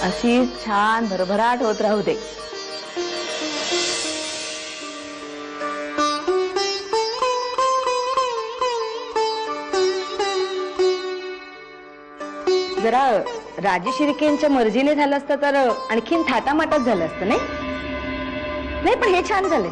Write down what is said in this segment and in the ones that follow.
अशी छान भरभराट होत राहू दे. जरा राजे शिर्केंच्या मर्जीने झालं असतं तर आणखीन थाटामाटात झालं असतं नाही. नाही पण हे छान झाले.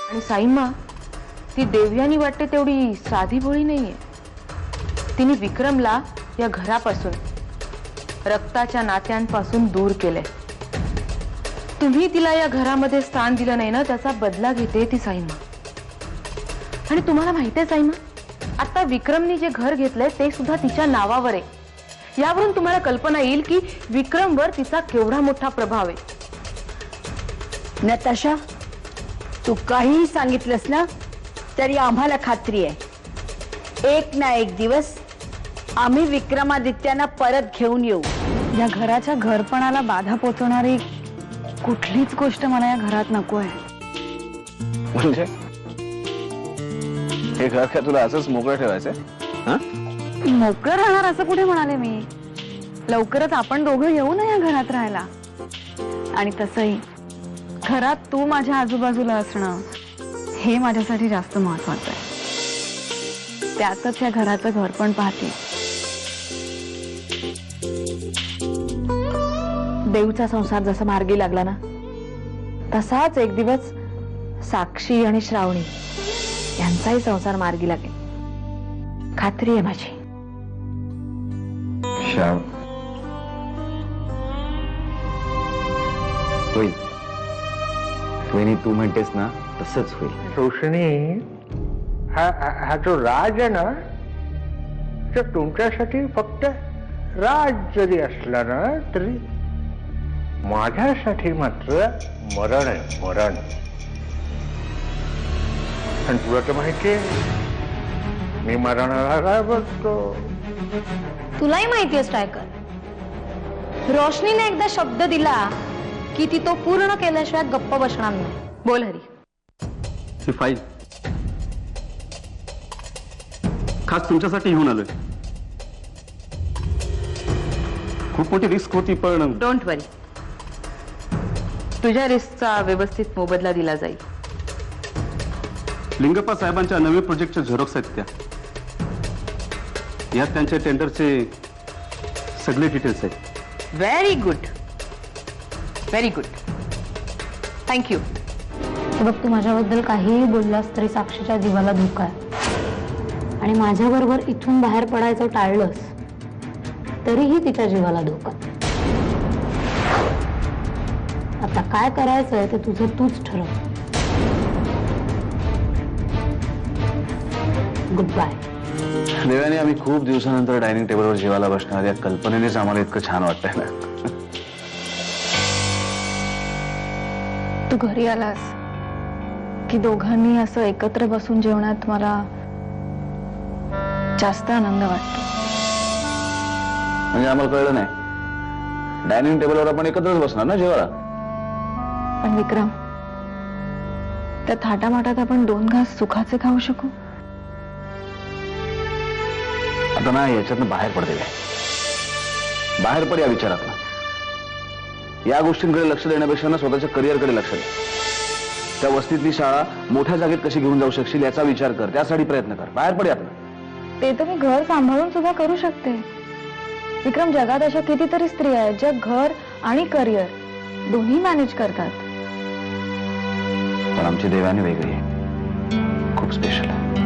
आणि साईमा, ती देवयानी वाटते तेवढी साधी भोळी नाहीये. तिने विक्रमला या घरापासून, रक्ताच्या नात्यांपासून दूर केलंय. तुम्ही तिला या घरामध्ये स्थान दिलं नाही ना, त्याचा बदला घेते ती साईमा. आणि तुम्हाला माहितीये साईमा, आता विक्रमने जे घर घेतलंय ते सुद्धा तिच्या नावावर आहे. यावरून तुम्हाला कल्पना येईल की विक्रमवर तिचा केवढा मोठा प्रभाव आहे. नताशा, तू काहीही सांगितलंस ना तरी आम्हाला खात्री आहे, एक ना एक दिवस आम्ही विक्रमादित्यांना परत घेऊन येऊ. या घराच्या घरपणाला बाधा पोचवणारी कुठलीच गोष्ट मला या घरात नको आहे. म्हणजे हे घर काय तुला असंच मोकळं ठेवायचंय? मोकळं राहणार असं कुठे म्हणाले मी. लवकरच आपण दोघं येऊ ना या घरात राहायला. आणि तसंही घरात तू माझ्या आजूबाजूला असणं हे माझ्यासाठी जास्त महत्वाचं आहे. त्यातच या घराचं घरपण पाहते. देवचा संसार जसा मार्गी लागला ना, तसाच एक दिवस साक्षी आणि श्रावणी यांचाही संसार मार्गी लागेल, खात्री आहे माझी. होईल वहिनी, तू म्हणतेस ना तसंच होईल. रोशनी, हा जो राज आहे ना, तर तुमच्यासाठी फक्त राज जरी असला ना तरी माझ्यासाठी मात्र मरण आहे, मरण. आणि तुला तर माहितीये मी मरणाला काय बघतो. तुलाही माहिती आहे स्ट्रायकर, रोशनीने एकदा शब्द दिला की ती तो पूर्ण केल्याशिवाय गप्प बसणार नाही. बोल हरी. ही फाईल खास तुमच्यासाठी घेऊन आलोय. खूप मोठी रिस्क होती पण डोंट वरी, तुझ्या रिस्कचा व्यवस्थित मोबदला दिला जाईल. लिंगप्पा साहेबांच्या नवीन प्रोजेक्टच्या झेरॉक्स आहेत त्या. यात त्यांच्या टेंडरचे सगळे डिटेल्स आहेत. Very good, very good, thank you. बघ, तू माझ्याबद्दल काहीही बोललास तरी साक्षीच्या जीवाला धोका आहे. आणि माझ्याबरोबर इथून बाहेर पडायचं टाळलंस तरीही तिच्या जीवाला धोका. आता काय करायचंय ते तुझं तूच ठरव. Goodbye. देवाने, आम्ही खूप दिवसानंतर डायनिंग टेबलवर जेवायला बसणार. या कल्पनेनेच आम्हाला इतकं छान वाटतंय ना. तू घरी आलास की दोघांनी असं एकत्र बसून जेवण्यात मला जास्त आनंद वाटतो. म्हणजे आम्हाला कळलं नाही, डायनिंग टेबलवर आपण एकत्रच बसणार ना जेवायला? पण विक्रम, त्या थाटामाटात आपण 2 घास सुखाचे खाऊ शकू. आता ना याच्यातनं बाहेर पडते, बाहेर पड या विचारात. या गोष्टींकडे लक्ष देण्यापेक्षा ना स्वतःच्या करिअरकडे लक्ष दे. त्या वस्तीतली शाळा मोठ्या जागेत कशी घेऊन जाऊ शकशील याचा विचार कर. त्यासाठी प्रयत्न कर. बाहेर पड यातनं. ते तर मी घर सांभाळून सुद्धा करू शकते. विक्रम, जगात अशा कितीतरी स्त्रिया आहेत ज्या घर आणि करिअर दोन्ही मॅनेज करतात. पण आमची देवानी वेगळी आहे, खूप स्पेशल आहे.